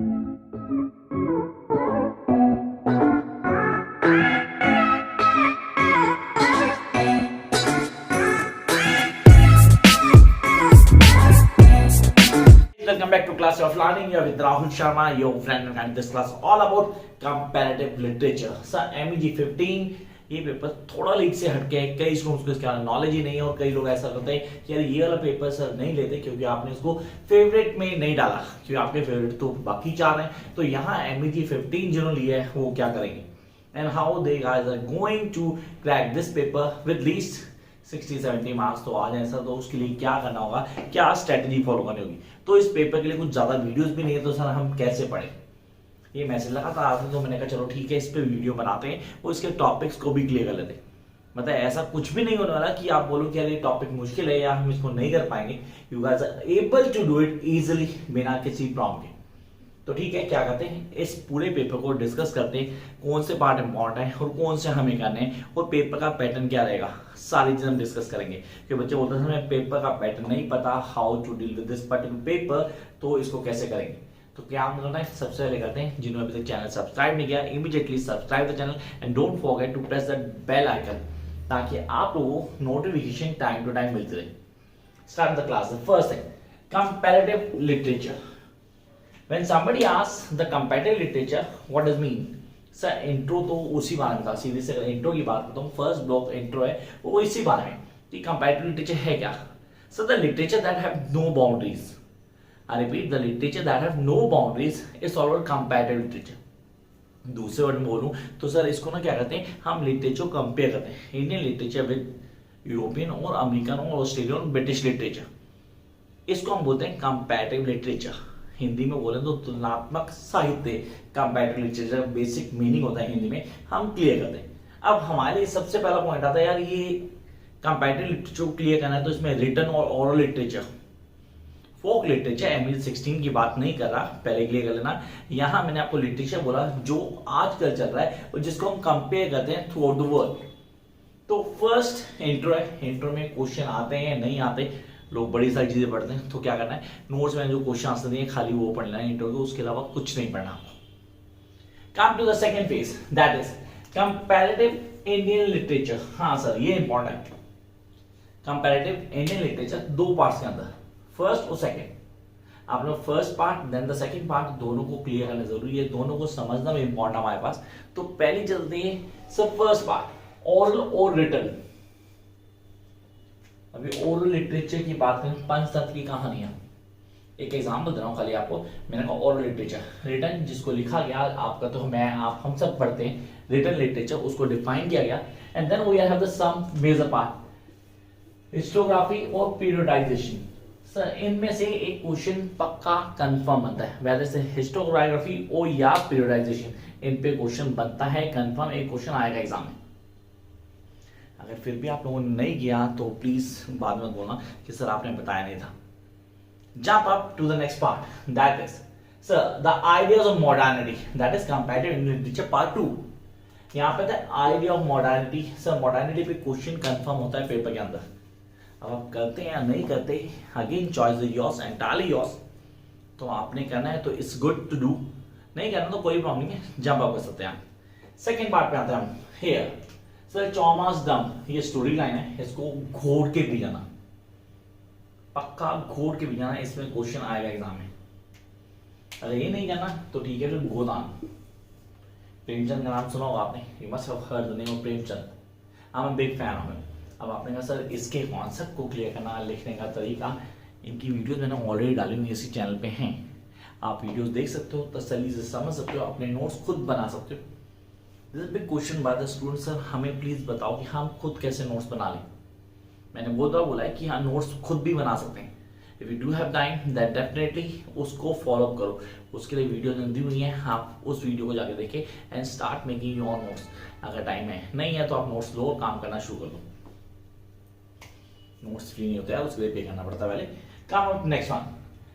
Welcome back to Class of Learning. Here with Rahul Sharma, your friend, and this class all about comparative literature. Sir, MEG 15 ये paper थोड़ा leak से हटके है। कई students को इसका नॉलेज ही नहीं है और कई लोग ऐसा करते हैं कि यार ये वाला पेपर सर नहीं लेते क्योंकि आपने इसको फेवरेट में नहीं डाला, क्योंकि आपके फेवरेट तो बाकी चार हैं। तो यहाँ MEG 15 जिन्होंने लिया है वो क्या करेंगे and how they guys are going to crack this paper with least 60-70 marks तो आ जाए सर, तो उसके लिए क्या करना होगा, क्या स्ट्रेटजी फॉलो करनी होगी। तो इस पेपर के लिए कुछ ज्यादा वीडियोस भी नहीं है, तो सर हम कैसे पढ़े, ये मैसेज लगा था आपने, तो मैंने कहा चलो ठीक है इस पे वीडियो बनाते हैं और इसके टॉपिक्स को भी क्लियर कर लेते हैं। मतलब ऐसा कुछ भी नहीं होने वाला कि आप बोलो कि यार ये टॉपिक मुश्किल है या हम इसको नहीं कर पाएंगे। You guys are able to do it easily बिना किसी प्रॉब्लम के। तो ठीक है, क्या करते हैं इस पूरे पेपर को डिस्कस करते हैं, कौन से पार्ट इंपॉर्टेंट है और कौन से हमें करने हैं और पेपर का पैटर्न क्या रहेगा, सारी चीजें हम डिस्कस करेंगे। क्योंकि बच्चे बोलते हैं हमें पेपर का पैटर्न नहीं पता, how to deal with this particular paper, तो इसको कैसे करेंगे। तो क्या हम करना है, सबसे पहले करते हैं जिन्होंने अभी तक चैनल सब्सक्राइब नहीं किया immediately subscribe the channel and don't forget to press the bell icon, ताकि आप लोगों को नोटिफिकेशन टाइम टू टाइम मिलती रहे। Start the class. First thing, comparative literature. When somebody asks the comparative literature, what does mean? Sir intro तो उसी बारे में था, सीधे से अगर इंट्रो की बात करता हूँ, फर्स्ट ब्लॉक इंट्रो है वो इसी बारे में कि कंपैरेटिव लिटरेचर है क्या। Sir the literature that have no boundaries, I repeat the literature that have no boundaries is always comparative literature. दूसरे वर्ड में बोलूं तो सर इसको ना क्या करते हैं, हम लिटरेचर कंपेयर करते हैं, इंडियन लिटरेचर विद यूरोपियन और अमेरिकन और ऑस्ट्रेलियन और ब्रिटिश लिटरेचर, इसको हम बोलते हैं कंपैरेटिव लिटरेचर। हिंदी में बोले तो तुलनात्मक साहित्य, कंपैरेटिव लिटरेचर बेसिक मीनिंग होता है हिंदी में, हम क्लियर करते हैं। अब हमारे लिए सबसे पहला पॉइंट आता है यार ये कंपैरेटिव लिटरेचर को क्लियर करना है, तो इसमें रिटन और ओरल लिटरेचर, फोक लिटरेचर, MEG 16 की बात नहीं कर रहा, पहले क्लियर कर लेना। यहां मैंने आपको लिटरेचर बोला जो आजकल चल रहा है और जिसको हम कंपेयर करते हैं थ्रू आउट द वर्ल्ड। तो फर्स्ट इंट्रो है, इंट्रो में क्वेश्चन आते हैं नहीं आते, लोग बड़ी सारी चीजें पढ़ते हैं, तो क्या करना है नोट्स में जो क्वेश्चन आंसर दिए खाली वो पढ़ना है इंट्रो को, उसके अलावा कुछ नहीं पढ़ना आपको। Come to the second phase, that is comparative Indian literature. हाँ सर ये इंपॉर्टेंट है, कंपैरेटिव इंडियन लिटरेचर दो पार्ट्स के अंदर, फर्स्ट और सेकंड। आप लोग first part then the second part दोनों को क्लियर करना जरूरी है, दोनों को समझना भी इंपॉर्टेंट हमारे पास। तो पहली चलती है सर फर्स्ट पार्ट, ओरल और रिटन। अभी ओरल लिटरेचर की बात करें, पंचतंत्र की कहानियां, एक एग्जांपल दे रहा हूं खाली आपको। मैंने कहा ओरल लिटरेचर, रिटन जिसको लिखा गया आपका तो मैं आप हम सब पढ़ते हैं, रिटन लिटरेचर उसको डिफाइन किया गया। And then we have the some major part, historiography और पीरियडाइजेशन। सर इनमें से एक क्वेश्चन पक्का कंफर्म बनता है, वैसे से हिस्टोग्राफी और या पीरियडाइजेशन, इन पे क्वेश्चन बनता है कंफर्म, एक क्वेश्चन आएगा एग्जाम में। अगर फिर भी आप लोगों ने नहीं किया तो प्लीज बाद में बोलना कि सर आपने बताया नहीं था। Jump up to the next part, that is sir the ideas of modernity, that is comparative Indian literature part 2। यहाँ पे था idea of modernity. Sir modernity पे क्वेश्चन कंफर्म होता है पेपर के अंदर, अब आप करते हैं या नहीं करते again choice is yours, entirely yours. तो आपने करना है तो इट्स गुड टू डू, नहीं करना तो कोई प्रॉब्लम नहीं है, जंप अप कर सकते हैं हम। सेकेंड पार्ट पे आते हैं हम, हियर सर चॉमास डम, ये स्टोरी लाइन है, इसको घोड़ के भी जाना, पक्का घोड़ के भी जाना, इसमें क्वेश्चन आएगा एग्जाम में। अगर ये नहीं करना तो ठीक है, फिर गोदान, प्रेमचंद का नाम सुना होगा आपने, you must have heard the name of Premchand, I am a big fan of him. अब आपने कहा सर इसके कॉन्सेप्ट को क्लियर करना, लिखने का तरीका, इनकी वीडियोस मैंने ऑलरेडी डाली हुई इसी चैनल पे हैं, आप वीडियोस देख सकते हो, तसल्ली से समझ सकते हो, अपने नोट्स खुद बना सकते हो। This big question by the student, sir हमें प्लीज बताओ कि हम खुद कैसे नोट्स बना लें। मैंने बोला है कि हाँ नोट्स खुद भी बना सकते हैं, if you do have time that definitely उसको फॉलो अप करो, उसके लिए वीडियो दी हुई है, आप उस वीडियो को जाके देखें and start making your notes. अगर टाइम है, नहीं है तो आप नोट्स लो, काम करना शुरू कर दो। नोट्स फ्री नहीं होते हैं, उसके लिए पे करना पड़ता है पहले। काम नेक्स्ट वन,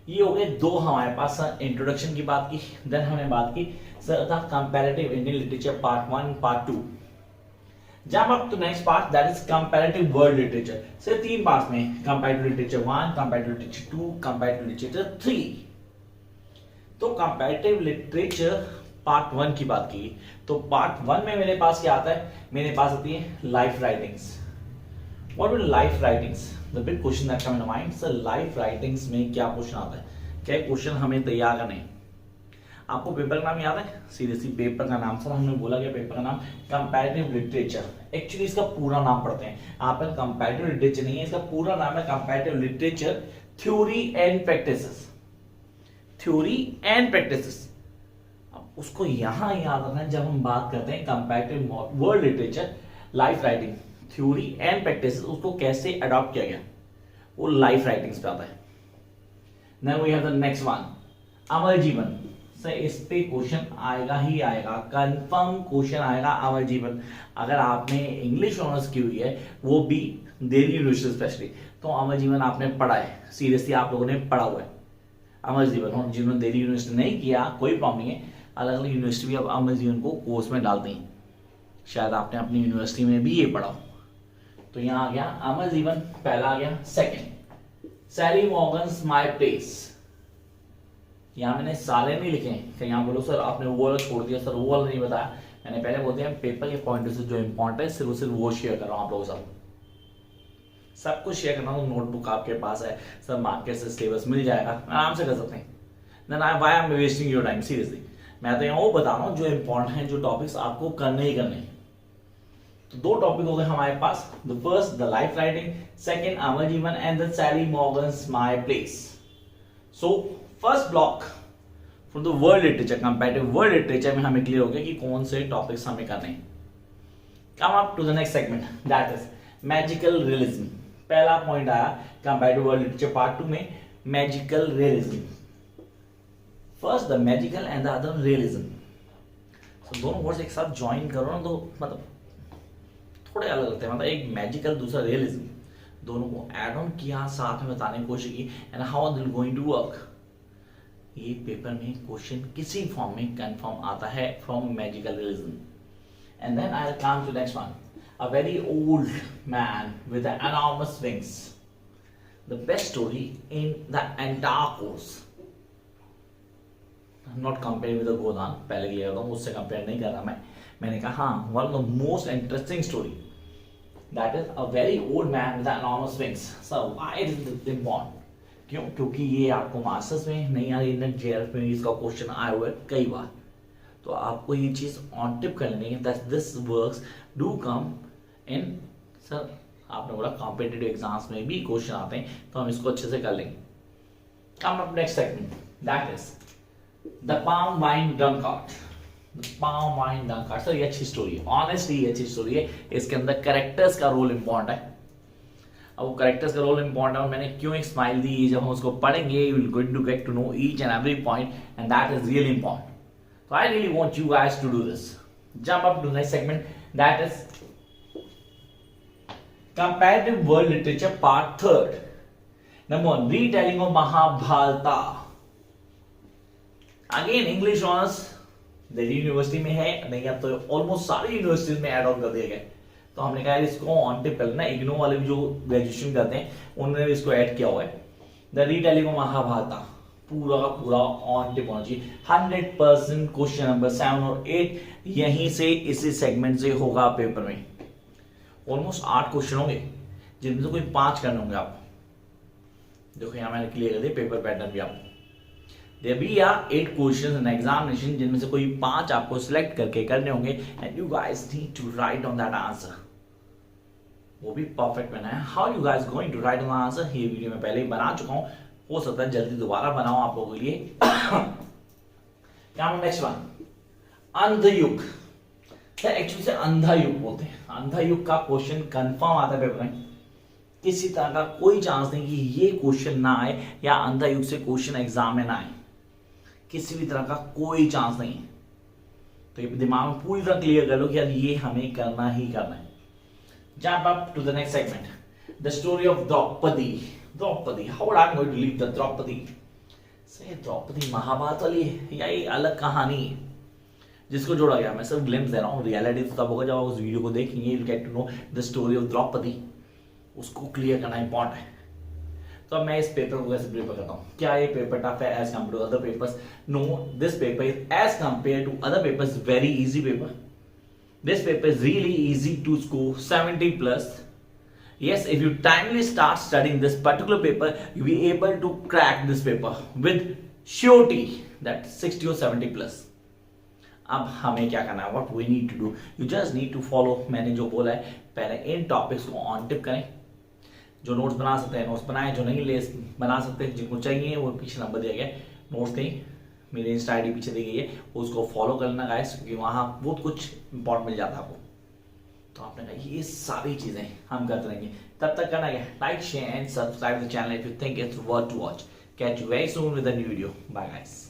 ये हो गए दो हमारे पास इंट्रोडक्शन की बात की, देन हमने बात की सर था comparative Indian literature part 1 part 2। Jump up to next part, that is comparative world literature. सिर्फ तीन पार्ट्स में, comparative literature 1, comparative literature 2, comparative literature 3। तो कंपैरेटिव लिटरेचर पार्ट 1 की बात की तो पार्ट 1 में मेरे पास क्या आता है, मेरे पास आती है life writings. What will life writings, the big question that come in mind. Sir life writings में क्या क्वेश्चन आता है, क्या क्वेश्चन हमें तैयार करने हैं। आपको पेपर का नाम याद है, सीरियसली पेपर का नाम, सर हमने बोला क्या पेपर का नाम कंपैरेटिव लिटरेचर। एक्चुअली इसका पूरा नाम पढ़ते हैं, आप कंपैरेटिव लिटरेचर नहीं है, इसका पूरा नाम है comparative literature theory and practices. Theory and practices, अब उसको यहां याद रखना है जब हम बात करते हैं comparative world literature life writing theory and practices, उसको कैसे अडॉप्ट किया गया वो लाइफ राइटिंग्स पे आता है। Now we have the next one, Amar Jeevan. Sir इस पे क्वेश्चन आएगा ही आएगा, कंफर्म क्वेश्चन आएगा अमर जीवन। अगर आपने इंग्लिश ऑनर्स की हुई है वो भी दिल्ली यूनिवर्सिटी स्पेशली, तो अमर जीवन आपने पढ़ा है, सीरियसली आप लोगों ने पढ़ा हुआ है अमर जीवन। और जिन्होंने दिल्ली यूनिवर्सिटी नहीं किया कोई प्रॉब्लम नहीं है, अलग अलग यूनिवर्सिटी भी अब अमर जीवन को कोर्स में डालती हैं, शायद आपने अपनी यूनिवर्सिटी में भी ये पढ़ा। तो यहाँ आ गया अमर जीवन, पहला आ गया। Second Sally Morgan's my Place. यहाँ मैंने सारे नहीं लिखे हैं, यहाँ बोलो सर आपने वो वाला छोड़ दिया, सर वो वाला नहीं बताया। मैंने पहले बोलते हैं पेपर के पॉइंट से जो इंपॉर्टेंट है सिर्फ वो शेयर कर रहा हूँ आप लोगों के साथ, सब कुछ शेयर करना। तो नोटबुक आपके पास है, सब मार्केट से सिलेबस मिल जाएगा, आराम से कर सकते हैं। Then why I am wasting your time, seriously मैं तो यहाँ वो बता रहा हूँ जो इंपॉर्टेंट है, जो टॉपिक्स आपको करने ही करने। तो दो टॉपिक हो गए हमारे पास, the first the life writing, second Amar Jeevan and the Sally Morgan's my place. So first block from the world literature, comparative world literature में हमें क्लियर हो गया कि कौन से टॉपिक्स हमें करने हैं। Come up to the next segment that is magical realism. पहला पॉइंट आया कंपैरेटिव वर्ल्ड लिटरेचर पार्ट 2 में, magical realism. First the magical and the other realism. So दोनों वर्ड्स एक साथ ज्वाइन करो ना तो मतलब थोड़े अलग लगते हैं, मतलब एक मैजिकल दूसरा रियलिज्म, दोनों को एड ऑन किया, साथ में बताने की कोशिश की, and how they going to work. ये पेपर में क्वेश्चन किसी फॉर्म में कंफर्म आता है from magical realism. And then I come to next one, a very old man with enormous wings, the best story in the entire course. Not compare with the Godaan, पहले clear होता हूँ, उससे compare नहीं कर रहा मैंने कहा हाँ one of the most interesting story that is a very old man with enormous wings. So why is it important, क्यों, क्योंकि ये आपको मास्टर्स में नहीं आ रही, जेआरएफ में इसका क्वेश्चन आया हुआ है कई बार, तो आपको ये चीज ऑन टिप कर लेनी है that this works do come in. Sir आपने बोला कॉम्पिटिटिव एग्जाम्स में भी क्वेश्चन आते हैं, तो हम इसको अच्छे से कर लेंगे। Come up next segment that is the palm wine drunkard. Palm wine drunkard, sir ये अच्छी स्टोरी है, ऑनेस्टली ये अच्छी स्टोरी है। इसके अंदर कैरेक्टर्स का रोल इंपॉर्टेंट है। अब वो कैरेक्टर्स का रोल इंपॉर्टेंट है और मैंने क्यों एक स्माइल दी, जब हम उसको पढ़ेंगे you will going to get to know each and every point and that is really important. So I really want you guys to do this. Jump up to the next segment, that is comparative world literature part 3. Number 1, retelling of Mahabharata. Again English honors Delhi university में है नहीं, अब तो almost सारी universities में add on कर दिया गया, तो हमने कहा इसको ऑन टिप कर लेना। इग्नो वाले भी जो ग्रेजुएशन करते हैं उन्होंने भी इसको ऐड किया हुआ है। द रीटेलिंग ऑफ महाभारत पूरा का पूरा ऑन टिप होना चाहिए। 100% क्वेश्चन नंबर 7 और 8 यहीं से इसी सेगमेंट से होगा पेपर में। ऑलमोस्ट 8 क्वेश्चन होंगे जिनमें से कोई 5 करने होंगे आप। देखो यहाँ मैंने क्लियर कर दिया पेपर पैटर्न भी आपको। There be 8 questions in examination जिनमें से कोई 5 आपको सिलेक्ट करके करने होंगे and you guys need to write on that answer। वो भी परफेक्ट बना है। How you guys going to write on the answer? ये वीडियो में पहले ही बना चुका हूँ, हो सकता है जल्दी दोबारा बनाऊं आप लोगों के लिए। क्या नेक्स्ट वन, अंधयुग। एक्चुअली से अंधा युग बोलते हैं। अंधा युग का क्वेश्चन कंफर्म आता है पेपर में, किसी तरह का कोई चांस नहीं कि ये क्वेश्चन ना आए या अंधा युग से क्वेश्चन एग्जाम में ना आए, किसी भी तरह का कोई चांस नहीं है। तो ये दिमाग में पूरी तरह क्लियर कर लो कि यार ये हमें करना ही करना है। Jump up to the next segment, the story of Draupadi. Draupadi, how I am going to leave the Draupadi. से द्रौपदी महाभारत वाली है या ये अलग कहानी है जिसको जोड़ा गया। मैं सिर्फ ग्लिम्स दे रहा हूँ, रियलिटी तो तब होगा जब आप उस वीडियो को देखेंगे, you get to know the story of Draupadi. उसको क्लियर करना इंपॉर्टेंट है। तो अब मैं इस पेपर को कैसे प्रिपेयर करता हूँ? क्या ये पेपर टफ है as compare to other papers? No, this paper is as compare to other papers very easy paper. This paper is really easy to score 70 plus. Yes, if you timely start studying this particular paper, you'll be able to crack this paper with surety that 60 or 70 plus. अब हमें क्या करना है? What we need to do? You just need to follow. मैंने जो बोला है, पहले इन टॉपिक्स को ऑन टिप करें. जो नोट्स बना सकते हैं नोट्स बनाएं, जो नहीं ले बना सकते, जिनको चाहिए वो पीछे नंबर दिया गया, नोट्स कहीं मेरी इंस्टा आईडी पीछे दी गई है, उसको फॉलो कर लेना गाइस, क्योंकि वहाँ बहुत कुछ इंपॉर्टेंट मिल जाता है आपको. तो आपने कहा ये सारी चीजें हम करते रहेंगे. तब तक करना क्या? Like, share and subscribe the channel if you think it's worth to watch. Catch you very soon with a new video. Bye guys.